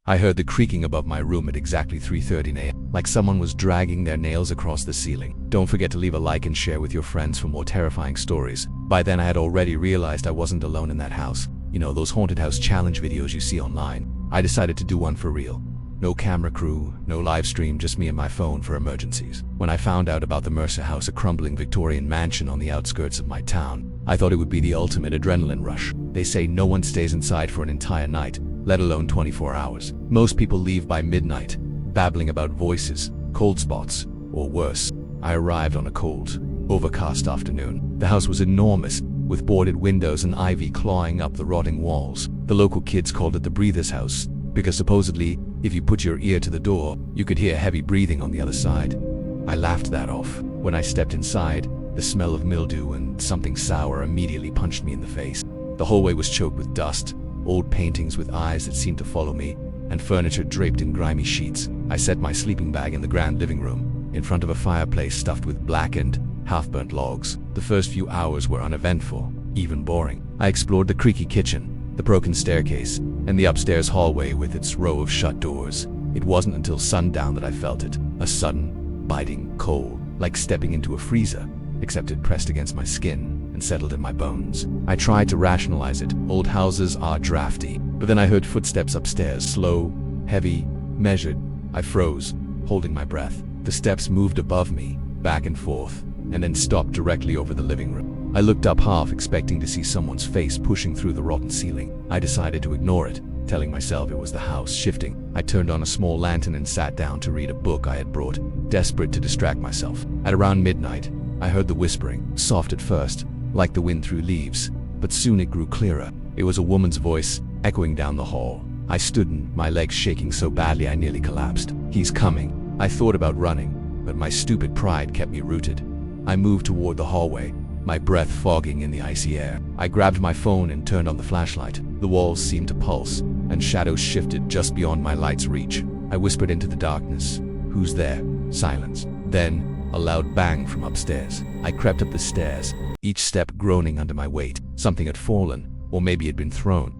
I heard the creaking above my room at exactly 3:30 a.m., like someone was dragging their nails across the ceiling. Don't forget to leave a like and share with your friends for more terrifying stories. By then I had already realized I wasn't alone in that house. You know, those haunted house challenge videos you see online. I decided to do one for real. No camera crew, no live stream, just me and my phone for emergencies. When I found out about the Mercer House, a crumbling Victorian mansion on the outskirts of my town, I thought it would be the ultimate adrenaline rush. They say no one stays inside for an entire night, let alone 24 hours. Most people leave by midnight, babbling about voices, cold spots, or worse. I arrived on a cold, overcast afternoon. The house was enormous, with boarded windows and ivy clawing up the rotting walls. The local kids called it the Breather's House, because supposedly, if you put your ear to the door, you could hear heavy breathing on the other side. I laughed that off. When I stepped inside, the smell of mildew and something sour immediately punched me in the face. The hallway was choked with dust, old paintings with eyes that seemed to follow me, and furniture draped in grimy sheets. I set my sleeping bag in the grand living room, in front of a fireplace stuffed with blackened, half-burnt logs. The first few hours were uneventful, even boring. I explored the creaky kitchen, the broken staircase, and the upstairs hallway with its row of shut doors. It wasn't until sundown that I felt it, a sudden, biting cold, like stepping into a freezer, except it pressed against my skin and settled in my bones. I tried to rationalize it. Old houses are drafty. But then I heard footsteps upstairs, slow, heavy, measured. I froze, holding my breath. The steps moved above me, back and forth, and then stopped directly over the living room. I looked up, half expecting to see someone's face pushing through the rotten ceiling. I decided to ignore it, telling myself it was the house shifting. I turned on a small lantern and sat down to read a book I had brought, desperate to distract myself. At around midnight, I heard the whispering, soft at first, like the wind through leaves, but soon it grew clearer. It was a woman's voice, echoing down the hall. I stood, my legs shaking so badly I nearly collapsed. "He's coming." I thought about running, but my stupid pride kept me rooted. I moved toward the hallway, my breath fogging in the icy air. I grabbed my phone and turned on the flashlight. The walls seemed to pulse, and shadows shifted just beyond my light's reach. I whispered into the darkness, "Who's there?" Silence. Then, a loud bang from upstairs. I crept up the stairs, each step groaning under my weight. Something had fallen, or maybe had been thrown.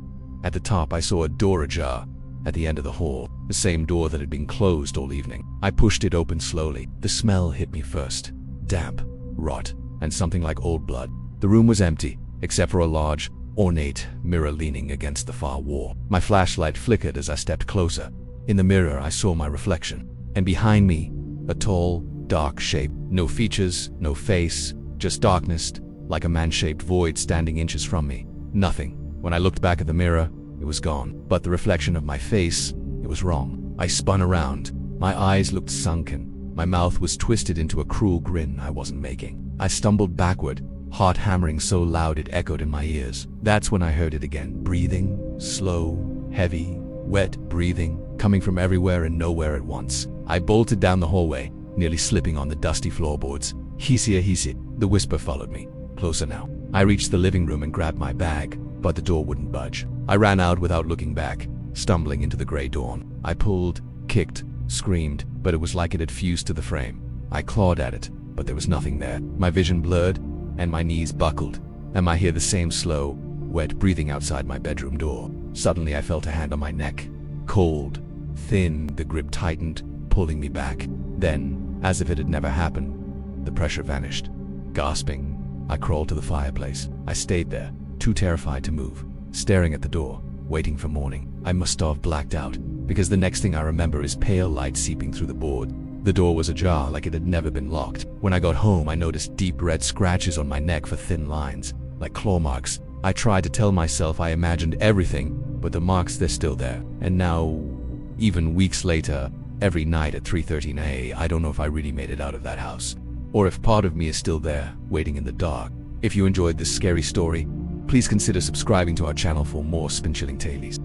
At the top I saw a door ajar, at the end of the hall, the same door that had been closed all evening. I pushed it open slowly. The smell hit me first. Damp, rot, and something like old blood. The room was empty, except for a large, ornate mirror leaning against the far wall. My flashlight flickered as I stepped closer. In the mirror I saw my reflection, and behind me, a tall, dark shape. No features, no face, just darkness, like a man-shaped void standing inches from me. Nothing. When I looked back at the mirror, it was gone. But the reflection of my face, it was wrong. I spun around. My eyes looked sunken. My mouth was twisted into a cruel grin I wasn't making. I stumbled backward, heart hammering so loud it echoed in my ears. That's when I heard it again. Breathing, slow, heavy, wet breathing, coming from everywhere and nowhere at once. I bolted down the hallway, nearly slipping on the dusty floorboards. "He's here." The whisper followed me. Closer now. I reached the living room and grabbed my bag, but the door wouldn't budge. I ran out without looking back, stumbling into the gray dawn. I pulled, kicked, screamed, but it was like it had fused to the frame. I clawed at it, but there was nothing there. My vision blurred, and my knees buckled, and I hear the same slow, wet breathing outside my bedroom door. Suddenly I felt a hand on my neck. Cold, thin, the grip tightened, pulling me back. Then, as if it had never happened, the pressure vanished. Gasping, I crawled to the fireplace. I stayed there, too terrified to move, staring at the door, waiting for morning. I must have blacked out, because the next thing I remember is pale light seeping through the board. The door was ajar, like it had never been locked. When I got home, I noticed deep red scratches on my neck for thin lines, like claw marks. I tried to tell myself I imagined everything, but the marks, they're still there. And now, even weeks later, every night at 3:13 a.m., I don't know if I really made it out of that house, or if part of me is still there, waiting in the dark. If you enjoyed this scary story, please consider subscribing to our channel for more spin-chilling tales.